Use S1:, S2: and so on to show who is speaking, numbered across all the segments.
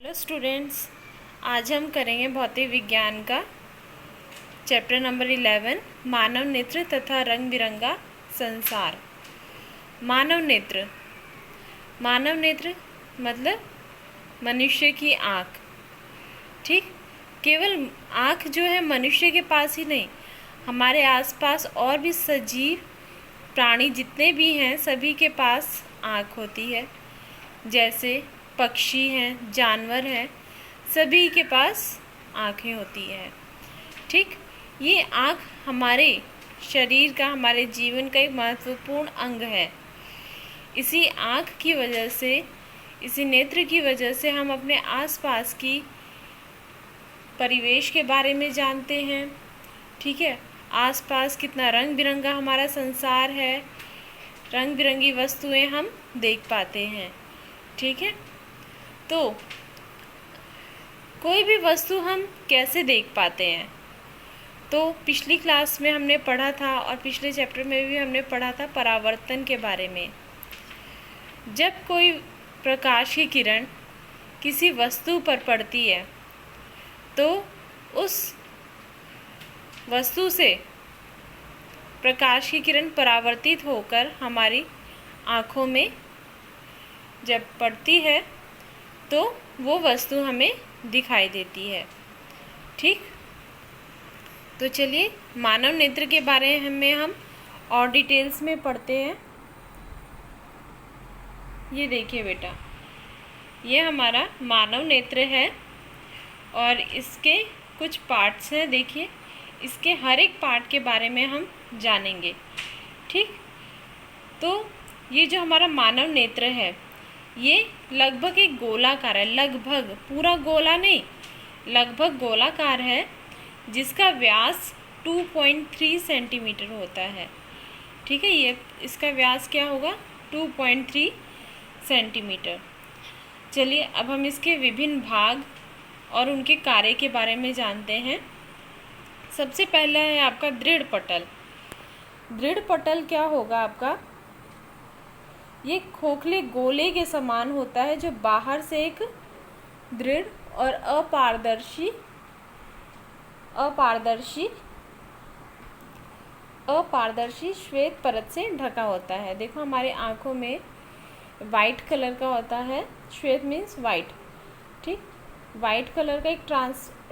S1: Hello students, आज हम करेंगे भौतिक विज्ञान का चैप्टर नंबर 11 मानव नेत्र तथा रंग बिरंगा संसार। मानव नेत्र मतलब मनुष्य की आँख। ठीक, केवल आँख जो है मनुष्य के पास ही नहीं, हमारे आसपास और भी सजीव प्राणी जितने भी हैं सभी के पास आँख होती है। जैसे पक्षी हैं, जानवर हैं, सभी के पास आँखें होती हैं। ठीक, ये आँख हमारे शरीर का, हमारे जीवन का एक महत्वपूर्ण अंग है। इसी आँख की वजह से, इसी नेत्र की वजह से हम अपने आसपास की परिवेश के बारे में जानते हैं। ठीक है, आसपास कितना रंग बिरंगा हमारा संसार है, रंग बिरंगी वस्तुएं हम देख पाते हैं। ठीक है, तो कोई भी वस्तु हम कैसे देख पाते हैं? तो पिछली क्लास में हमने पढ़ा था और पिछले चैप्टर में भी हमने पढ़ा था परावर्तन के बारे में। जब कोई प्रकाश की किरण किसी वस्तु पर पड़ती है तो उस वस्तु से प्रकाश की किरण परावर्तित होकर हमारी आँखों में जब पड़ती है तो वो वस्तु हमें दिखाई देती है। ठीक, तो चलिए मानव नेत्र के बारे में हम और डिटेल्स में पढ़ते हैं। ये देखिए बेटा, ये हमारा मानव नेत्र है और इसके कुछ पार्ट्स हैं। देखिए, इसके हर एक पार्ट के बारे में हम जानेंगे। ठीक, तो ये जो हमारा मानव नेत्र है ये लगभग एक गोलाकार है, लगभग, पूरा गोला नहीं, लगभग गोलाकार है, जिसका व्यास 2.3 सेंटीमीटर होता है। ठीक है, ये इसका व्यास क्या होगा? 2.3 सेंटीमीटर। चलिए अब हम इसके विभिन्न भाग और उनके कार्य के बारे में जानते हैं। सबसे पहला है आपका दृढ़ पटल। दृढ़ पटल क्या होगा आपका? ये खोखले गोले के समान होता है जो बाहर से एक दृढ़ और अपारदर्शी श्वेत परत से ढका होता है। देखो हमारे आँखों में वाइट कलर का होता है, श्वेत मीन्स वाइट। ठीक, वाइट कलर का एक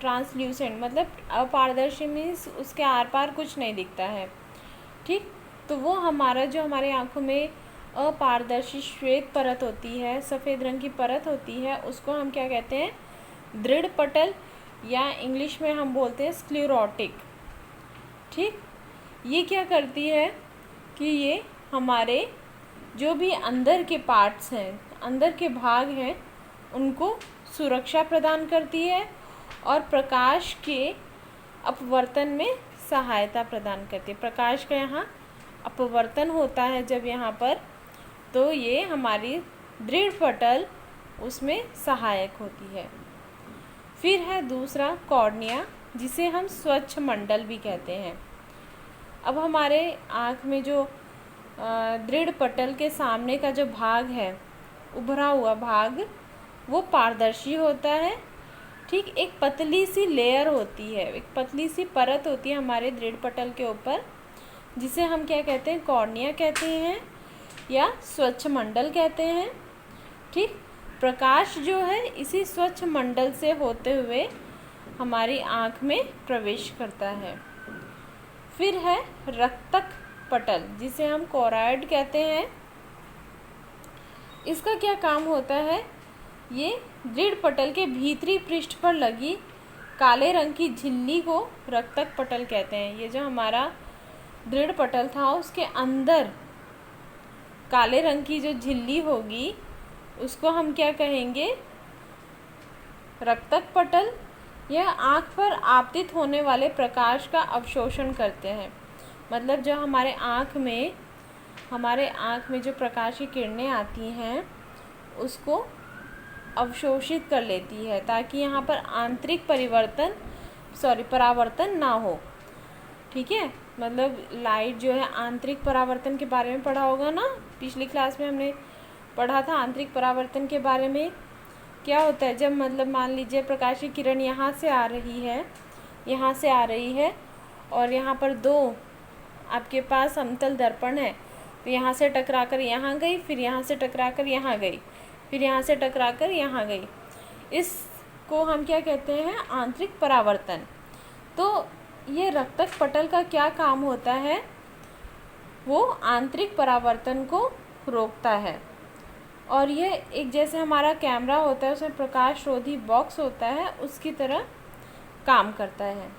S1: ट्रांसल्यूसेंट मतलब अपारदर्शी मीन्स उसके आर पार कुछ नहीं दिखता है। ठीक, तो वो हमारा जो हमारे आँखों में अपारदर्शी श्वेत परत होती है, सफ़ेद रंग की परत होती है, उसको हम क्या कहते हैं? दृढ़ पटल, या इंग्लिश में हम बोलते हैं स्क्लेरोटिक। ठीक, ये क्या करती है कि ये हमारे जो भी अंदर के पार्ट्स हैं, अंदर के भाग हैं, उनको सुरक्षा प्रदान करती है और प्रकाश के अपवर्तन में सहायता प्रदान करती है। प्रकाश का यहाँ अपवर्तन होता है जब यहाँ पर, तो ये हमारी दृढ़ पटल उसमें सहायक होती है। फिर है दूसरा कॉर्निया, जिसे हम स्वच्छ मंडल भी कहते हैं। अब हमारे आँख में जो दृढ़ पटल के सामने का जो भाग है, उभरा हुआ भाग, वो पारदर्शी होता है। ठीक, एक पतली सी लेयर होती है, एक पतली सी परत होती है हमारे दृढ़ पटल के ऊपर, जिसे हम क्या कहते हैं? कॉर्निया कहते हैं या स्वच्छ मंडल कहते हैं। ठीक, प्रकाश जो है इसी स्वच्छ मंडल से होते हुए हमारी आँख में प्रवेश करता है। फिर है रक्तक पटल, जिसे हम कोराइड कहते हैं। इसका क्या काम होता है? ये दृढ़ पटल के भीतरी पृष्ठ पर लगी काले रंग की झिल्ली को रक्तक पटल कहते हैं। ये जो हमारा दृढ़ पटल था उसके अंदर काले रंग की जो झिल्ली होगी उसको हम क्या कहेंगे? रक्तक पटल। यह आँख पर आपतित होने वाले प्रकाश का अवशोषण करते हैं। मतलब जो हमारे आँख में जो प्रकाश की किरणें आती हैं उसको अवशोषित कर लेती है, ताकि यहाँ पर आंतरिक परावर्तन ना हो। ठीक है, मतलब लाइट जो है, आंतरिक परावर्तन के बारे में पढ़ा होगा ना, पिछली क्लास में हमने पढ़ा था आंतरिक परावर्तन के बारे में। क्या होता है, जब मतलब मान लीजिए प्रकाश की किरण यहाँ से आ रही है, यहाँ से आ रही है, और यहाँ पर दो आपके पास समतल दर्पण है, तो यहाँ से टकराकर यहाँ गई, फिर यहाँ से टकराकर यहाँ गई, फिर यहाँ से टकराकर यहाँ गई। इसको हम क्या कहते हैं, आंतरिक परावर्तन। तो ये रक्तक पटल का क्या काम होता है, वो आंतरिक परावर्तन को रोकता है। और ये एक जैसे हमारा कैमरा होता है, उसमें प्रकाश रोधी बॉक्स होता है, उसकी तरह काम करता है।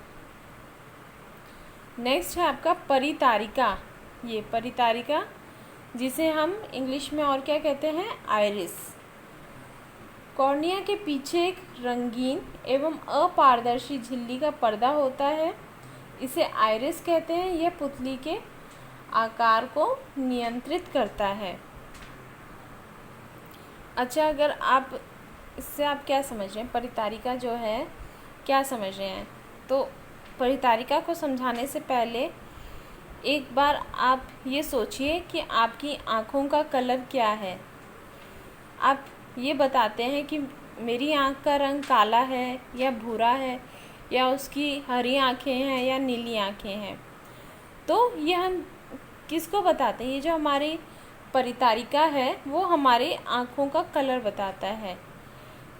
S1: नेक्स्ट है आपका परितारिका। ये परितारिका, जिसे हम इंग्लिश में और क्या कहते हैं, आइरिस। कॉर्निया के पीछे एक रंगीन एवं अपारदर्शी झिल्ली का पर्दा होता है, इसे आइरिस कहते हैं। यह पुतली के आकार को नियंत्रित करता है। अच्छा, अगर आप इससे आप क्या समझ रहे हैं, परितारिका जो है क्या समझ रहे हैं, तो परितारिका को समझाने से पहले एक बार आप ये सोचिए कि आपकी आँखों का कलर क्या है। आप ये बताते हैं कि मेरी आँख का रंग काला है या भूरा है, या उसकी हरी आँखें हैं या नीली आँखें हैं। तो ये हम किसको बताते हैं, ये जो हमारी परितारिका है वो हमारी आँखों का कलर बताता है।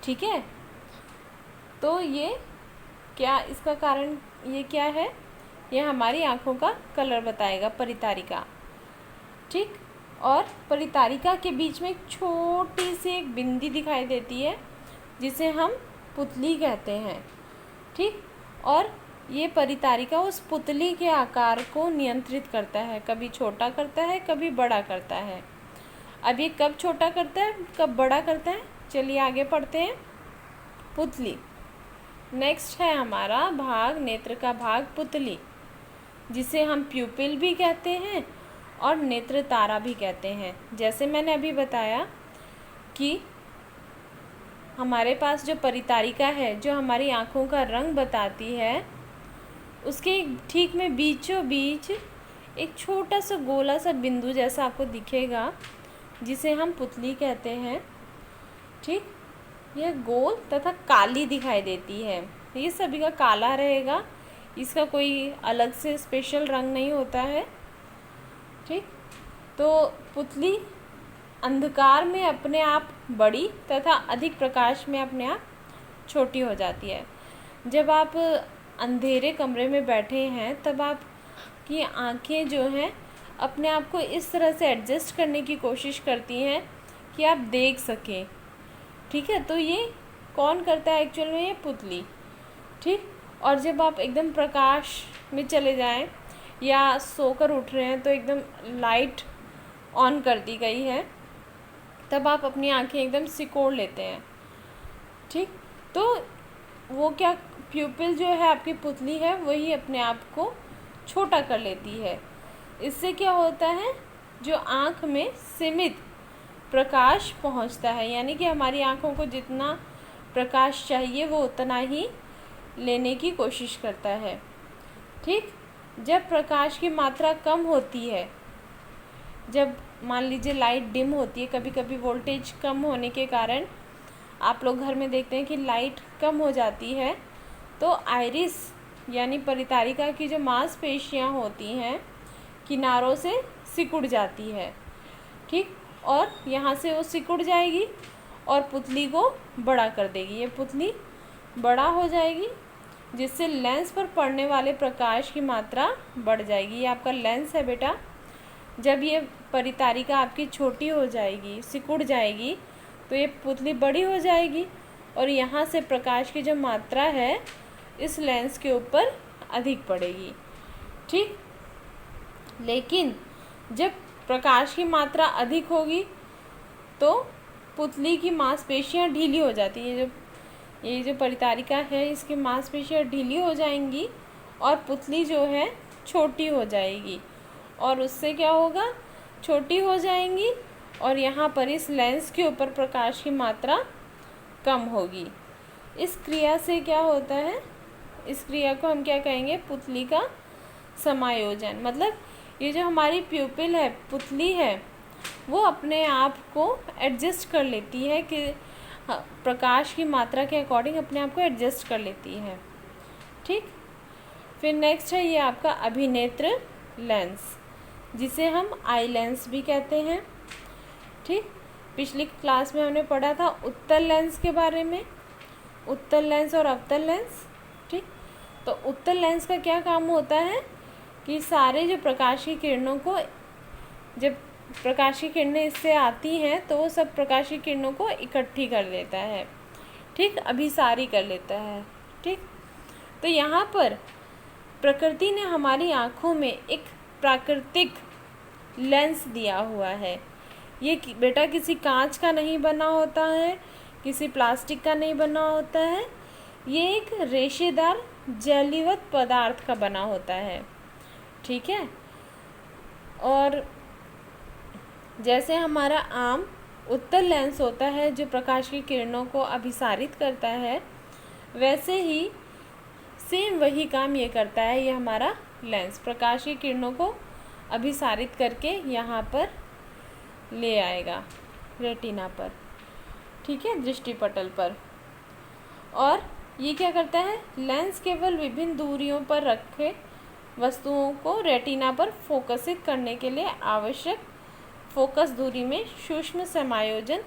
S1: ठीक है, तो ये क्या, इसका कारण ये क्या है, ये हमारी आँखों का कलर बताएगा परितारिका। ठीक, और परितारिका के बीच में एक छोटी सी एक बिंदी दिखाई देती है, जिसे हम पुतली कहते हैं। ठीक, और ये परितारिका उस पुतली के आकार को नियंत्रित करता है, कभी छोटा करता है, कभी बड़ा करता है। अब ये कब छोटा करता है, कब बड़ा करता है, चलिए आगे पढ़ते हैं। पुतली। नेक्स्ट है हमारा भाग, नेत्र का भाग पुतली, जिसे हम प्यूपिल भी कहते हैं और नेत्र तारा भी कहते हैं। जैसे मैंने अभी बताया कि हमारे पास जो परितारिका है, जो हमारी आँखों का रंग बताती है, उसके ठीक में बीचों बीच एक छोटा सा गोला सा बिंदु जैसा आपको दिखेगा, जिसे हम पुतली कहते हैं। ठीक, यह गोल तथा काली दिखाई देती है। ये सभी का काला रहेगा, इसका कोई अलग से स्पेशल रंग नहीं होता है। ठीक, तो पुतली अंधकार में अपने आप बड़ी तथा अधिक प्रकाश में अपने आप छोटी हो जाती है। जब आप अंधेरे कमरे में बैठे हैं, तब आपकी आँखें जो हैं अपने आप को इस तरह से एडजस्ट करने की कोशिश करती हैं कि आप देख सकें। ठीक है, तो ये कौन करता है एक्चुअल में, ये पुतली। ठीक, और जब आप एकदम प्रकाश में चले जाएं या सोकर उठ रहे हैं, तो एकदम लाइट ऑन कर दी गई है, तब आप अपनी आंखें एकदम सिकोड़ लेते हैं। ठीक, तो वो क्या, प्यूपिल जो है आपकी पुतली है, वही अपने आप को छोटा कर लेती है। इससे क्या होता है, जो आँख में सीमित प्रकाश पहुंचता है, यानी कि हमारी आँखों को जितना प्रकाश चाहिए वो उतना ही लेने की कोशिश करता है। ठीक, जब प्रकाश की मात्रा कम होती है, जब मान लीजिए लाइट डिम होती है, कभी कभी वोल्टेज कम होने के कारण आप लोग घर में देखते हैं कि लाइट कम हो जाती है, तो आइरिस यानी परितारिका की जो मांसपेशियां होती हैं किनारों से सिकुड़ जाती है। ठीक, और यहाँ से वो सिकुड़ जाएगी और पुतली को बड़ा कर देगी। ये पुतली बड़ा हो जाएगी, जिससे लेंस पर पड़ने वाले प्रकाश की मात्रा बढ़ जाएगी। ये आपका लेंस है बेटा। जब ये परितारिका आपकी छोटी हो जाएगी, सिकुड़ जाएगी, तो ये पुतली बड़ी हो जाएगी और यहाँ से प्रकाश की जो मात्रा है इस लेंस के ऊपर अधिक पड़ेगी। ठीक, लेकिन जब प्रकाश की मात्रा अधिक होगी तो पुतली की मांसपेशियाँ ढीली हो जाती हैं। ये जो परितारिका है, इसकी मांसपेशियाँ ढीली हो जाएंगी और पुतली जो है छोटी हो जाएगी, और उससे क्या होगा, छोटी हो जाएंगी और यहाँ पर इस लेंस के ऊपर प्रकाश की मात्रा कम होगी। इस क्रिया से क्या होता है, इस क्रिया को हम क्या कहेंगे, पुतली का समायोजन। मतलब ये जो हमारी प्यूपिल है, पुतली है, वो अपने आप को एडजस्ट कर लेती है कि हाँ, प्रकाश की मात्रा के अकॉर्डिंग अपने आप को एडजस्ट कर लेती है। ठीक, फिर नेक्स्ट है ये आपका अभिनेत्र लेंस, जिसे हम आई लेंस भी कहते हैं। ठीक, पिछली क्लास में हमने पढ़ा था उत्तल लेंस के बारे में, उत्तल लेंस और अवतल लेंस। ठीक, तो उत्तल लेंस का क्या काम होता है कि सारे जो प्रकाश की किरणों को, जब प्रकाश की किरणें इससे आती हैं तो वो सब प्रकाश की किरणों को इकट्ठी कर लेता है। ठीक, अभिसारी कर लेता है। ठीक, तो यहाँ पर प्रकृति ने हमारी आँखों में एक प्राकृतिक लेंस दिया हुआ है। ये बेटा किसी कांच का नहीं बना होता है, किसी प्लास्टिक का नहीं बना होता है, ये एक रेशेदार जलीवत पदार्थ का बना होता है। ठीक है, और जैसे हमारा आम उत्तल लेंस होता है जो प्रकाश की किरणों को अभिसारित करता है, वैसे ही सेम वही काम ये करता है। ये हमारा लेंस प्रकाश की किरणों को अभिसारित करके यहाँ पर ले आएगा रेटिना पर। ठीक है, दृष्टिपटल पर। और ये क्या करता है, लेंस केवल विभिन्न दूरियों पर रखे वस्तुओं को रेटिना पर फोकसित करने के लिए आवश्यक फोकस दूरी में सूक्ष्म समायोजन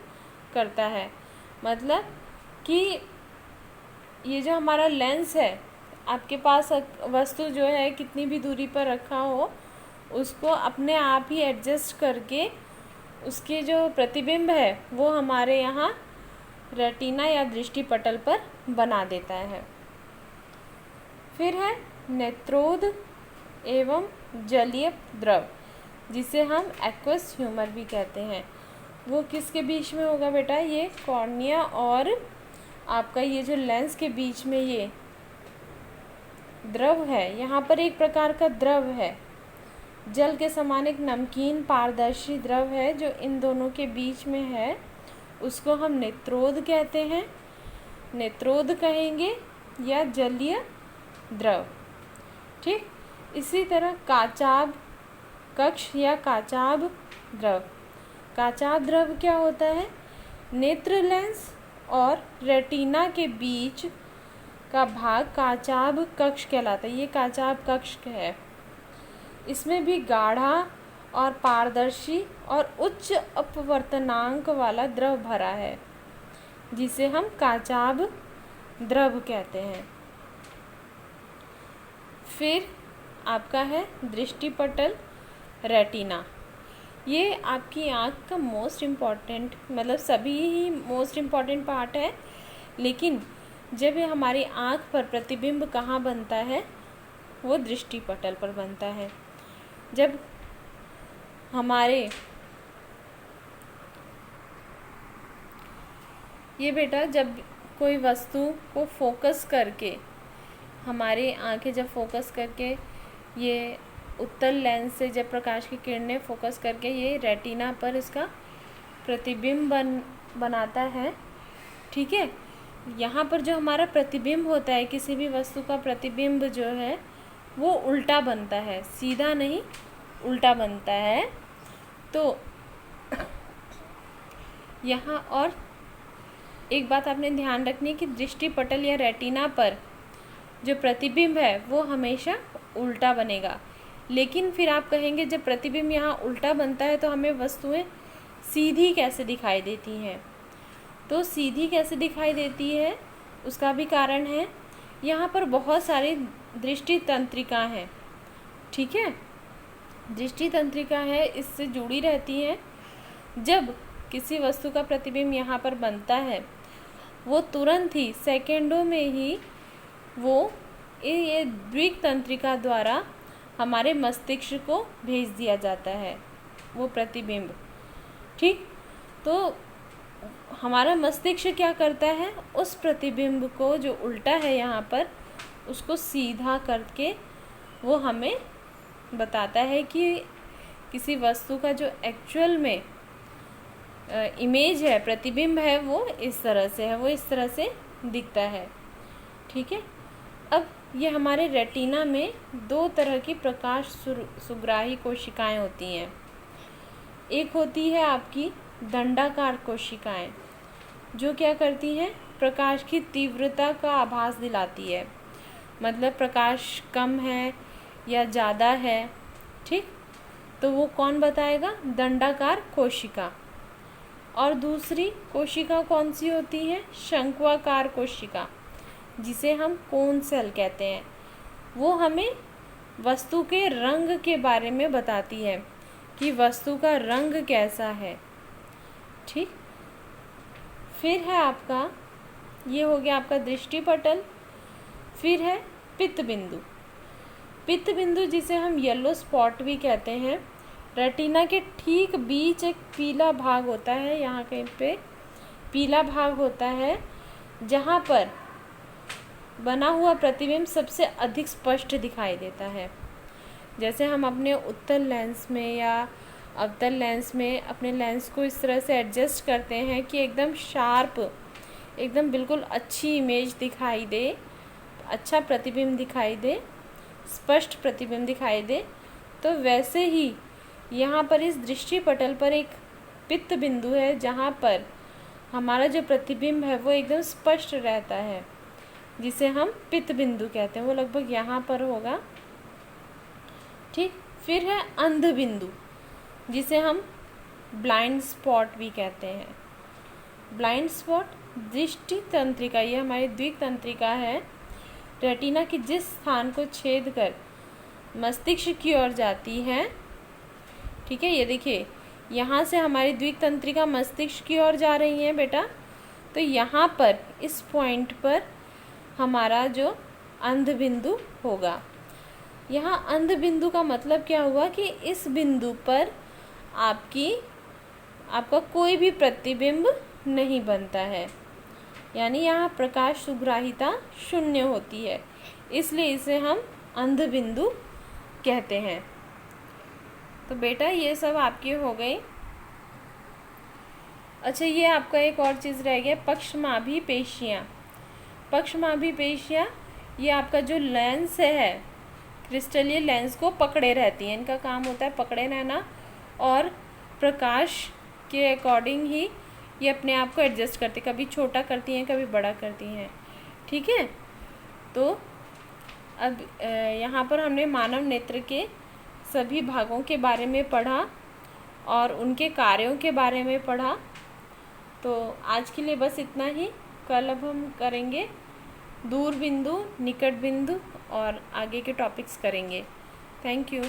S1: करता है। मतलब कि ये जो हमारा लेंस है, आपके पास वस्तु जो है कितनी भी दूरी पर रखा हो, उसको अपने आप ही एडजस्ट करके उसके जो प्रतिबिंब है वो हमारे यहाँ रेटिना या दृष्टिपटल पर बना देता है। फिर है नेत्रोद एवं जलीय द्रव, जिसे हम एक्वस ह्यूमर भी कहते हैं। वो किसके बीच में होगा बेटा, ये कॉर्निया और आपका ये जो लेंस के बीच में ये द्रव है। यहाँ पर एक प्रकार का द्रव है, जल के समान एक नमकीन पारदर्शी द्रव है जो इन दोनों के बीच में है, उसको हम नेत्रोद कहते हैं, नेत्रोद कहेंगे या जलीय द्रव। ठीक, इसी तरह काचाभ कक्ष या काचाभ द्रव। काचाभ द्रव क्या होता है, नेत्र लेंस और रेटिना के बीच का भाग काचाभ कक्ष कहलाता है। ये काचाभ कक्ष है, इसमें भी गाढ़ा और पारदर्शी और उच्च अपवर्तनांक वाला द्रव भरा है, जिसे हम काचाभ द्रव कहते हैं। फिर आपका है दृष्टिपटल रेटिना। ये आपकी आँख का मोस्ट इम्पॉर्टेंट, मतलब सभी ही मोस्ट इम्पॉर्टेंट पार्ट है, लेकिन जब ये हमारी आँख पर प्रतिबिंब कहाँ बनता है, वो दृष्टिपटल पर बनता है। जब हमारे ये बेटा, जब कोई वस्तु को फोकस करके, हमारी आँखें जब फोकस करके ये उत्तल लेंस से जब प्रकाश की किरणें फोकस करके ये रेटिना पर इसका प्रतिबिंब बनाता है। ठीक है, यहाँ पर जो हमारा प्रतिबिंब होता है, किसी भी वस्तु का प्रतिबिंब जो है वो उल्टा बनता है, सीधा नहीं उल्टा बनता है। तो यहाँ और एक बात आपने ध्यान रखनी है कि दृष्टिपटल या रेटिना पर जो प्रतिबिंब है वो हमेशा उल्टा बनेगा। लेकिन फिर आप कहेंगे जब प्रतिबिंब यहाँ उल्टा बनता है तो हमें वस्तुएं सीधी कैसे दिखाई देती हैं। तो सीधी कैसे दिखाई देती है, उसका भी कारण है। यहाँ पर बहुत सारी दृष्टि तंत्रिका हैं। ठीक है, दृष्टि तंत्रिका है, इससे जुड़ी रहती है। जब किसी वस्तु का प्रतिबिंब यहाँ पर बनता है, वो तुरंत ही सेकेंडों में ही वो ये द्विक तंत्रिका द्वारा हमारे मस्तिष्क को भेज दिया जाता है वो प्रतिबिंब। ठीक, तो हमारा मस्तिष्क क्या करता है, उस प्रतिबिंब को जो उल्टा है यहाँ पर, उसको सीधा करके वो हमें बताता है कि किसी वस्तु का जो एक्चुअल में इमेज है, प्रतिबिंब है, वो इस तरह से है, वो इस तरह से दिखता है। ठीक है, अब ये हमारे रेटिना में दो तरह की प्रकाश सुग्राही कोशिकाएं होती हैं। एक होती है आपकी दंडाकार कोशिकाएं, जो क्या करती हैं, प्रकाश की तीव्रता का आभास दिलाती है। मतलब प्रकाश कम है या ज़्यादा है, ठीक, तो वो कौन बताएगा, दंडाकार कोशिका। और दूसरी कोशिका कौन सी होती है, शंक्वाकार कोशिका, जिसे हम कोन सेल कहते हैं। वो हमें वस्तु के रंग के बारे में बताती है कि वस्तु का रंग कैसा है, ठीक। फिर है आपका, ये हो गया आपका दृष्टिपटल। फिर है पित्त बिंदु। पित्त बिंदु जिसे हम येलो स्पॉट भी कहते हैं, रेटिना के ठीक बीच एक पीला भाग होता है, यहाँ कहीं पे पीला भाग होता है, जहाँ पर बना हुआ प्रतिबिंब सबसे अधिक स्पष्ट दिखाई देता है। जैसे हम अपने उत्तल लेंस में या अवतल लेंस में अपने लेंस को इस तरह से एडजस्ट करते हैं कि एकदम शार्प, एकदम बिल्कुल अच्छी इमेज दिखाई दे, अच्छा प्रतिबिंब दिखाई दे, स्पष्ट प्रतिबिंब दिखाई दे, तो वैसे ही यहाँ पर इस दृष्टिपटल पर एक पित्त बिंदु है, जहाँ पर हमारा जो प्रतिबिंब है वो एकदम स्पष्ट रहता है, जिसे हम पित्त बिंदु कहते हैं। वो लगभग यहाँ पर होगा, ठीक। फिर है अंध बिंदु, जिसे हम ब्लाइंड स्पॉट भी कहते हैं। ब्लाइंड स्पॉट दृष्टि तंत्रिका, ये हमारी द्विक तंत्रिका है, रेटिना के जिस स्थान को छेद कर मस्तिष्क की ओर जाती है, ठीक है। ये देखिए, यहाँ से हमारी द्विक तंत्रिका मस्तिष्क की ओर जा रही है बेटा, तो यहाँ पर इस पॉइंट पर हमारा जो अंध बिंदु होगा। यहाँ अंध बिंदु का मतलब क्या हुआ कि इस बिंदु पर आपका कोई भी प्रतिबिंब नहीं बनता है, यानी यहाँ प्रकाश सुग्राहिता शून्य होती है, इसलिए इसे हम अंध बिंदु कहते हैं। तो बेटा ये सब आपके हो गए। अच्छा, ये आपका एक और चीज़ रह गया, पक्षमाभी पेशियाँ। पक्षमाभी पेशियाँ ये आपका जो लेंस है, क्रिस्टलीय लेंस को पकड़े रहती हैं, इनका काम होता है पकड़े रहना, और प्रकाश के अकॉर्डिंग ही ये अपने आप को एडजस्ट करती, कभी छोटा करती हैं कभी बड़ा करती हैं, ठीक है। तो अब यहाँ पर हमने मानव नेत्र के सभी भागों के बारे में पढ़ा और उनके कार्यों के बारे में पढ़ा। तो आज के लिए बस इतना ही। कल अब हम करेंगे दूर बिंदु, निकट बिंदु और आगे के टॉपिक्स करेंगे। Thank you.